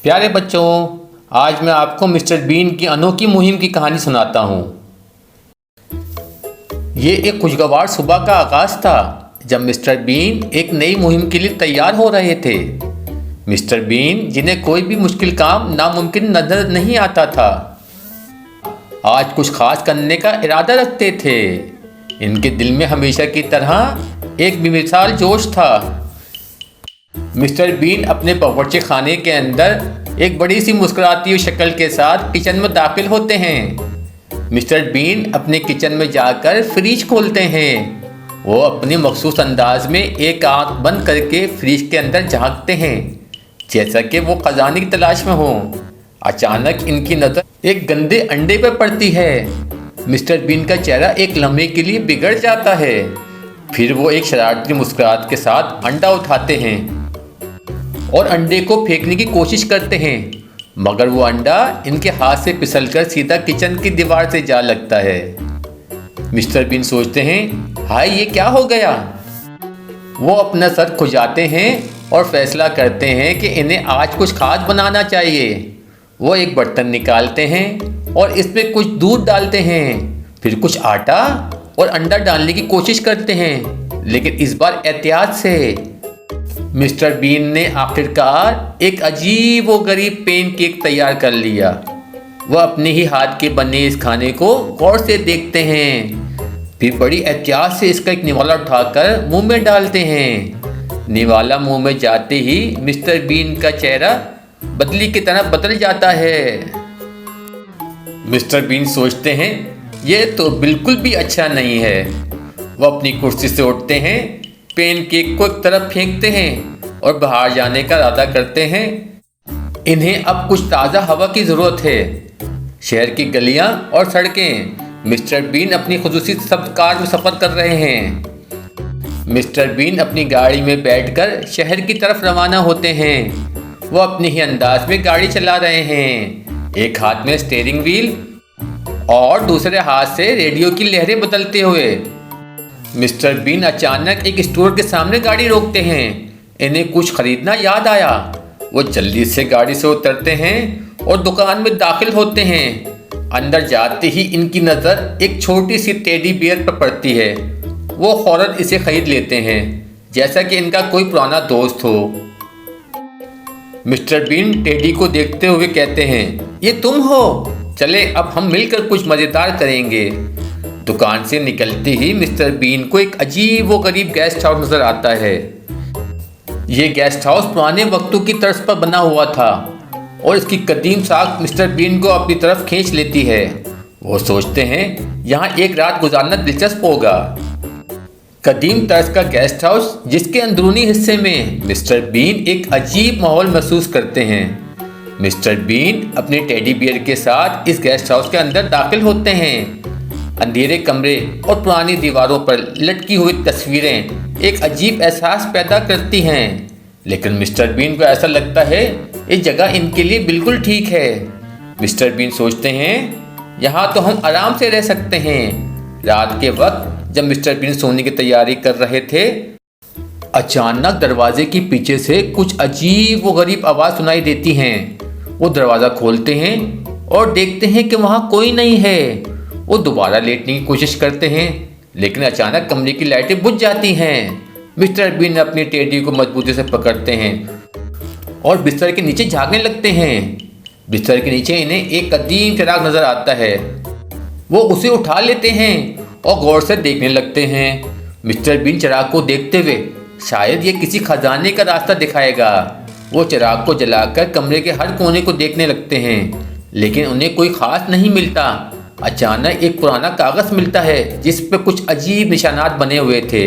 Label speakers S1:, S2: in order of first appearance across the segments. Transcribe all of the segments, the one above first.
S1: प्यारे बच्चों, आज मैं आपको मिस्टर बीन की अनोखी मुहिम की कहानी सुनाता हूँ। ये एक खुशगवार सुबह का आगाज था जब मिस्टर बीन एक नई मुहिम के लिए तैयार हो रहे थे। मिस्टर बीन, जिन्हें कोई भी मुश्किल काम नामुमकिन नजर नहीं आता था, आज कुछ खास करने का इरादा रखते थे। इनके दिल में हमेशा की तरह एक बेमिसाल जोश था। मिस्टर बीन अपने बावर्ची खाने के अंदर एक बड़ी सी मुस्कुराती हुई शक्ल के साथ किचन में दाखिल होते हैं। मिस्टर बीन अपने किचन में जाकर फ्रिज खोलते हैं। वो अपने मखसूस अंदाज में एक आंख बंद करके फ्रिज के अंदर झांकते हैं, जैसा कि वो खजाने की तलाश में हो। अचानक इनकी नज़र एक गंदे अंडे पर पड़ती है। मिस्टर बीन का चेहरा एक लम्हे के लिए बिगड़ जाता है। फिर वो एक शरारती मुस्कुराहट के साथ अंडा उठाते हैं और अंडे को फेंकने की कोशिश करते हैं, मगर वो अंडा इनके हाथ से फिसलकर सीधा किचन की दीवार से जा लगता है। मिस्टर बीन सोचते हैं, हाय ये क्या हो गया। वो अपना सर खुजाते हैं और फैसला करते हैं कि इन्हें आज कुछ खास बनाना चाहिए। वो एक बर्तन निकालते हैं और इसमें कुछ दूध डालते हैं, फिर कुछ आटा और अंडा डालने की कोशिश करते हैं, लेकिन इस बार एहतियात से। मिस्टर बीन ने आखिरकार एक अजीब व गरीब पेन केक तैयार कर लिया। वह अपने ही हाथ के बने इस खाने को गौर से देखते हैं, फिर बड़ी एहतियात से इसका एक निवाला उठाकर मुंह में डालते हैं। निवाला मुंह में जाते ही मिस्टर बीन का चेहरा बदली की तरह बदल जाता है। मिस्टर बीन सोचते हैं, यह तो बिल्कुल भी अच्छा नहीं है। वह अपनी कुर्सी से उठते हैं, पेन केक को एक तरफ फेंकते हैं और बाहर जाने का इरादा करते हैं। इन्हें अब कुछ ताज़ा हवा की ज़रूरत है। शहर की गलियां और सड़कें। मिस्टर बीन अपनी खुसूसी सब कार में सफ़र कर रहे हैं। मिस्टर बीन अपनी गाड़ी में बैठकर शहर की तरफ रवाना होते हैं। वो अपने ही अंदाज में गाड़ी चला रहे हैं, एक हाथ में स्टीयरिंग व्हील और दूसरे हाथ से रेडियो की लहरें बदलते हुए। मिस्टर बीन अचानक एक स्टोर के सामने गाड़ी रोकते हैं। इन्हें कुछ खरीदना याद आया। वो जल्दी से गाड़ी से उतरते हैं और दुकान में दाखिल होते हैं। अंदर जाते ही इनकी नज़र एक छोटी सी टेडी बियर पर पड़ती है। वो फौरन इसे खरीद लेते हैं, जैसा कि इनका कोई पुराना दोस्त हो। मिस्टर बीन टेडी को देखते हुए कहते हैं, ये तुम हो? चले अब हम मिलकर कुछ मज़ेदार करेंगे। दुकान से निकलते ही मिस्टर बीन को एक अजीब व गरीब गेस्ट हाउस नजर आता है। ये गेस्ट हाउस पुराने वक्तों की तर्ज पर बना हुआ था और इसकी कदीम साख मिस्टर बीन को अपनी तरफ खींच लेती है। वो सोचते हैं, यहाँ एक रात गुजारना दिलचस्प होगा। कदीम तर्ज का गेस्ट हाउस, जिसके अंदरूनी हिस्से में मिस्टर बीन एक अजीब माहौल महसूस करते हैं। मिस्टर बीन अपने टेडी बियर के साथ इस गेस्ट हाउस के अंदर दाखिल होते हैं। अंधेरे कमरे और पुरानी दीवारों पर लटकी हुई तस्वीरें एक अजीब एहसास पैदा करती हैं, लेकिन मिस्टर बीन को ऐसा लगता है ये जगह इनके लिए बिल्कुल ठीक है। मिस्टर बीन सोचते हैं, यहाँ तो हम आराम से रह सकते हैं। रात के वक्त जब मिस्टर बीन सोने की तैयारी कर रहे थे, अचानक दरवाजे के पीछे से कुछ अजीब व गरीब आवाज़ सुनाई देती हैं। वो दरवाज़ा खोलते हैं और देखते हैं कि वहाँ कोई नहीं है। वो दोबारा लेटने की कोशिश करते हैं, लेकिन अचानक कमरे की लाइटें बुझ जाती हैं। मिस्टर बीन अपनी टेडी को मजबूती से पकड़ते हैं और बिस्तर के नीचे झांकने लगते हैं। बिस्तर के नीचे इन्हें एक कदीम चिराग नज़र आता है। वो उसे उठा लेते हैं और गौर से देखने लगते हैं। मिस्टर बीन चिराग को देखते हुए, शायद ये किसी खजाने का रास्ता दिखाएगा। वो चिराग को जलाकर कमरे के हर कोने को देखने लगते हैं, लेकिन उन्हें कोई खास नहीं मिलता। अचानक एक पुराना कागज़ मिलता है जिस पर कुछ अजीब निशानात बने हुए थे।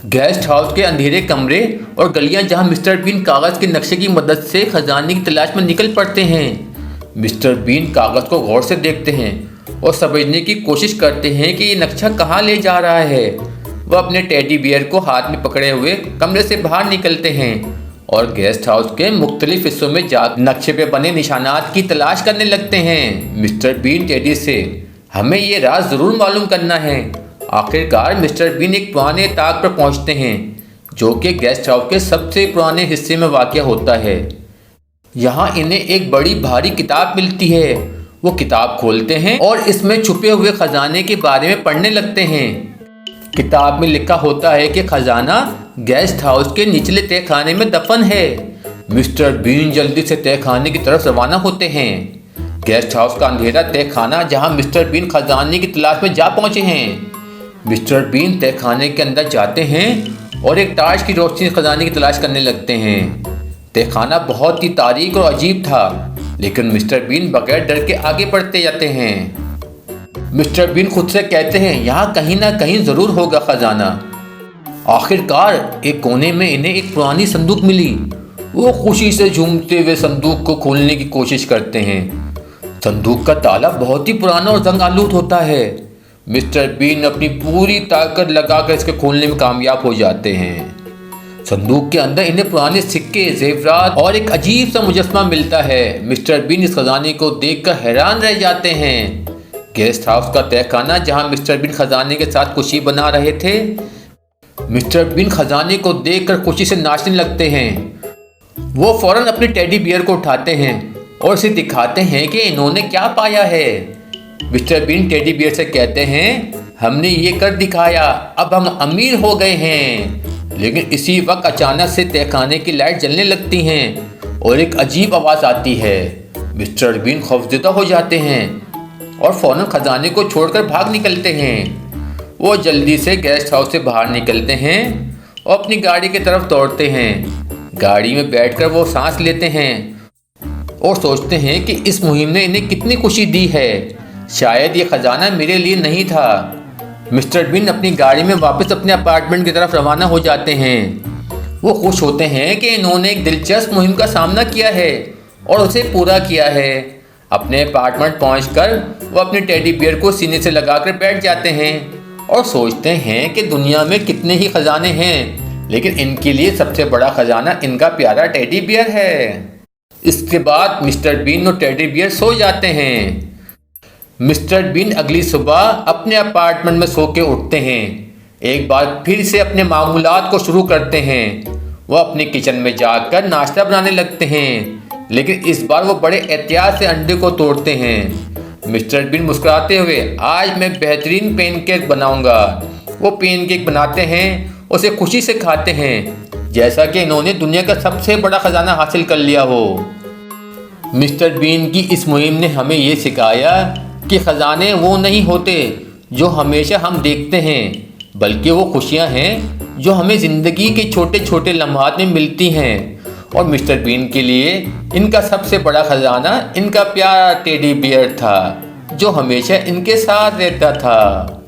S1: गेस्ट हाउस के अंधेरे कमरे और गलियां जहां मिस्टर बीन कागज़ के नक्शे की मदद से खजाने की तलाश में निकल पड़ते हैं। मिस्टर बीन कागज़ को गौर से देखते हैं और समझने की कोशिश करते हैं कि ये नक्शा कहाँ ले जा रहा है। वह अपने टेडी बियर को हाथ में पकड़े हुए कमरे से बाहर निकलते हैं और गेस्ट हाउस के मुख्तलिफ हिस्सों में जा नक्शे पे बने निशानात की तलाश करने लगते हैं। मिस्टर बीन टेडी से, हमें ये राज ज़रूर मालूम करना है। आखिरकार मिस्टर बीन एक पुराने ताक पर पहुंचते हैं, जो कि गेस्ट हाउस के सबसे पुराने हिस्से में वाक़या होता है। यहाँ इन्हें एक बड़ी भारी किताब मिलती है। वो किताब खोलते हैं और इसमें छुपे हुए खजाने के बारे में पढ़ने लगते हैं। किताब में लिखा होता है कि खजाना गेस्ट हाउस के निचले तहखाने में दफन है। मिस्टर बीन जल्दी से तहखाने की तरफ रवाना होते हैं। गेस्ट हाउस का अंधेरा तहखाना जहां मिस्टर बीन खजाने की तलाश में जा पहुंचे हैं। मिस्टर बीन तहखाने के अंदर जाते हैं और एक टार्च की रोशनी से खजाने की तलाश करने लगते हैं। तहखाना बहुत ही तारीक और अजीब था, लेकिन मिस्टर बीन बगैर डर के आगे बढ़ते जाते हैं। मिस्टर बीन खुद से कहते हैं यहाँ कहीं ना कहीं ज़रूर होगा खजाना। आखिरकार एक कोने में इन्हें एक पुरानी संदूक मिली। वो खुशी से झूमते हुए संदूक को खोलने की कोशिश करते हैं। संदूक का ताला बहुत ही पुराना और जंग आलूद होता है। मिस्टर बीन अपनी पूरी ताकत लगाकर इसके खोलने में कामयाब हो जाते हैं। संदूक के अंदर इन्हें पुराने सिक्के, जेवरात और एक अजीब सा मुजस्मा मिलता है। मिस्टर बीन इस खजाने को देखकर हैरान रह जाते हैं। गेस्ट हाउस का तहखाना जहां मिस्टर बीन खजाने के साथ खुशी बना रहे थे। मिस्टर बीन खजाने को देखकर खुशी से नाचने लगते हैं। वो फौरन अपने टेडी बियर को उठाते हैं और उसे दिखाते हैं कि इन्होंने क्या पाया है। मिस्टर बीन टेडी बियर से कहते हैं हमने ये कर दिखाया, अब हम अमीर हो गए हैं। लेकिन इसी वक्त अचानक से तहखाने की लाइट जलने लगती हैं और एक अजीब आवाज़ आती है। मिस्टर बीन खौफजदा हो जाते हैं और फौरन खजाने को छोड़कर भाग निकलते हैं। वो जल्दी से गेस्ट हाउस से बाहर निकलते हैं और अपनी गाड़ी की तरफ दौड़ते हैं। गाड़ी में बैठकर वो सांस लेते हैं और सोचते हैं कि इस मुहिम ने इन्हें कितनी खुशी दी है। शायद ये खजाना मेरे लिए नहीं था। मिस्टर बीन अपनी गाड़ी में वापस अपने अपार्टमेंट की तरफ रवाना हो जाते हैं। वो खुश होते हैं कि इन्होंने एक दिलचस्प मुहिम का सामना किया है और उसे पूरा किया है। अपने अपार्टमेंट पहुंचकर वो अपने टेडी बियर को सीने से लगाकर बैठ जाते हैं और सोचते हैं कि दुनिया में कितने ही खजाने हैं, लेकिन इनके लिए सबसे बड़ा खजाना इनका प्यारा टेडी बियर है। इसके बाद मिस्टर बीन और टेडी बियर सो जाते हैं। मिस्टर बीन अगली सुबह अपने अपार्टमेंट में सो के उठते हैं। एक बार फिर से अपने मामूलात को शुरू करते हैं। वो अपने किचन में जाकर नाश्ता बनाने लगते हैं, लेकिन इस बार वो बड़े एहतियात से अंडे को तोड़ते हैं। मिस्टर बीन मुस्कुराते हुए आज मैं बेहतरीन पैनकेक बनाऊंगा। वो पैनकेक बनाते हैं, उसे खुशी से खाते हैं जैसा कि इन्होंने दुनिया का सबसे बड़ा खजाना हासिल कर लिया हो। मिस्टर बीन की इस मुहिम ने हमें ये सिखाया कि ख़जाने वो नहीं होते जो हमेशा हम देखते हैं, बल्कि वो खुशियाँ हैं जो हमें ज़िंदगी के छोटे छोटे लम्हात में मिलती हैं। और मिस्टर बीन के लिए इनका सबसे बड़ा ख़जाना इनका प्यारा टेडी बियर था जो हमेशा इनके साथ रहता था।